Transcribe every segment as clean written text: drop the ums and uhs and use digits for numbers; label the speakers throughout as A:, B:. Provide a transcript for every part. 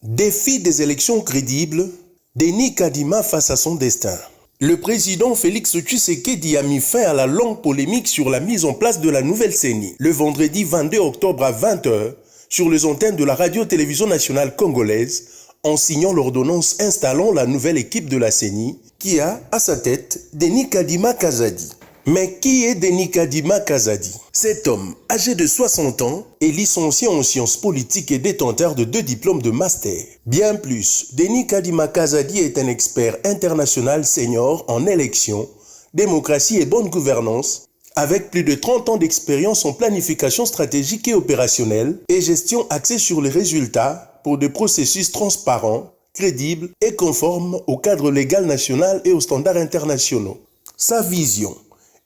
A: Défi des élections crédibles, Denis Kadima face à son destin. Le président Félix Tshisekedi a mis fin à la longue polémique sur la mise en place de la nouvelle CENI le vendredi 22 octobre à 20h sur les antennes de la radio-télévision nationale congolaise en signant l'ordonnance installant la nouvelle équipe de la CENI qui a à sa tête Denis Kadima Kazadi. Mais qui est Denis Kadima Kazadi? Cet homme, âgé de 60 ans, est licencié en sciences politiques et détenteur de 2 diplômes de master. Bien plus, Denis Kadima Kazadi est un expert international senior en élections, démocratie et bonne gouvernance, avec plus de 30 ans d'expérience en planification stratégique et opérationnelle et gestion axée sur les résultats pour des processus transparents, crédibles et conformes au cadre légal national et aux standards internationaux. Sa vision: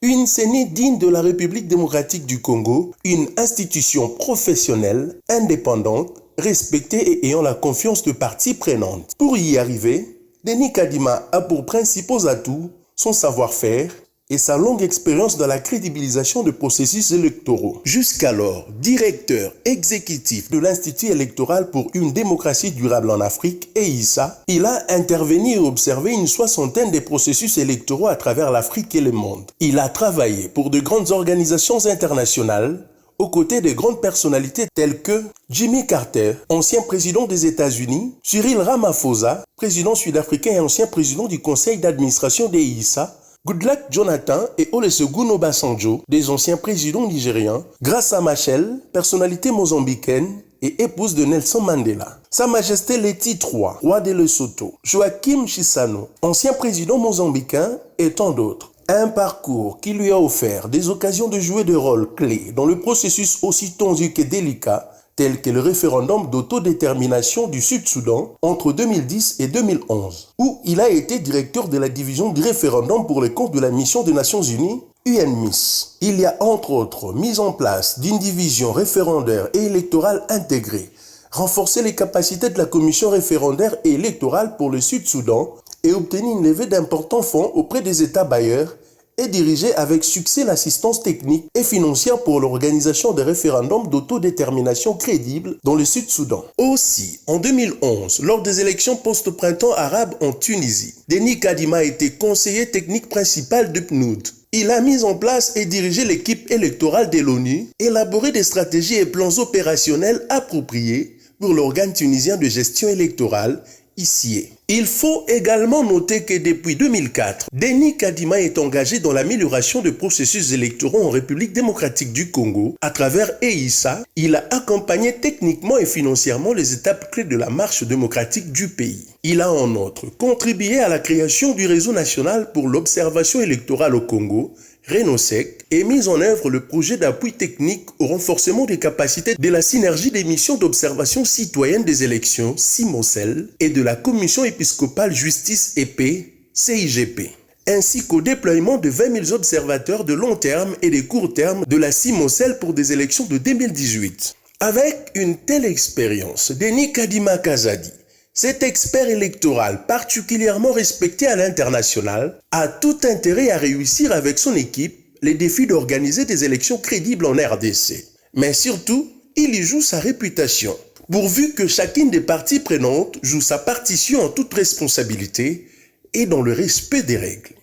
A: une CENI digne de la République démocratique du Congo, une institution professionnelle, indépendante, respectée et ayant la confiance de parties prenantes. Pour y arriver, Denis Kadima a pour principaux atouts son savoir-faire et sa longue expérience dans la crédibilisation de processus électoraux. Jusqu'alors, directeur exécutif de l'Institut électoral pour une démocratie durable en Afrique, EISA, il a intervenu et observé une 60aine de processus électoraux à travers l'Afrique et le monde. Il a travaillé pour de grandes organisations internationales, aux côtés de grandes personnalités telles que Jimmy Carter, ancien président des États-Unis, Cyril Ramaphosa, président sud-africain et ancien président du conseil d'administration d'EISA, Goodluck Jonathan et Olusegun Obasanjo, des anciens présidents nigériens, Graça Machel, personnalité mozambicaine et épouse de Nelson Mandela. Sa Majesté Leti III, roi de Lesotho, Joachim Chissano, ancien président mozambicain et tant d'autres. Un parcours qui lui a offert des occasions de jouer des rôles clés dans le processus aussi tendu que délicat, tel que le référendum d'autodétermination du Sud-Soudan entre 2010 et 2011, où il a été directeur de la division du référendum pour les comptes de la mission des Nations Unies, UNMISS. Il y a entre autres mise en place d'une division référendaire et électorale intégrée, renforcer les capacités de la commission référendaire et électorale pour le Sud-Soudan et obtenir une levée d'importants fonds auprès des États bailleurs et diriger avec succès l'assistance technique et financière pour l'organisation des référendums d'autodétermination crédibles dans le Sud-Soudan. Aussi, en 2011, lors des élections post-printemps arabe en Tunisie, Denis Kadima a été conseiller technique principal du PNUD. Il a mis en place et dirigé l'équipe électorale de l'ONU, élaboré des stratégies et plans opérationnels appropriés pour l'organe tunisien de gestion électorale, ICIE. Il faut également noter que depuis 2004, Denis Kadima est engagé dans l'amélioration des processus électoraux en République démocratique du Congo. À travers EISA, il a accompagné techniquement et financièrement les étapes clés de la marche démocratique du pays. Il a en outre contribué à la création du réseau national pour l'observation électorale au Congo, RENOSEC, et mis en œuvre le projet d'appui technique au renforcement des capacités de la synergie des missions d'observation citoyenne des élections, CIMOCEL, et de la Commission épiscopale justice et paix, CIGP, ainsi qu'au déploiement de 20 000 observateurs de long terme et de court terme de la CIMOCEL pour des élections de 2018. Avec une telle expérience, Denis Kadima Kazadi, cet expert électoral particulièrement respecté à l'international, a tout intérêt à réussir avec son équipe les défis d'organiser des élections crédibles en RDC. Mais surtout, il y joue sa réputation, pourvu que chacune des parties prenantes joue sa partition en toute responsabilité et dans le respect des règles.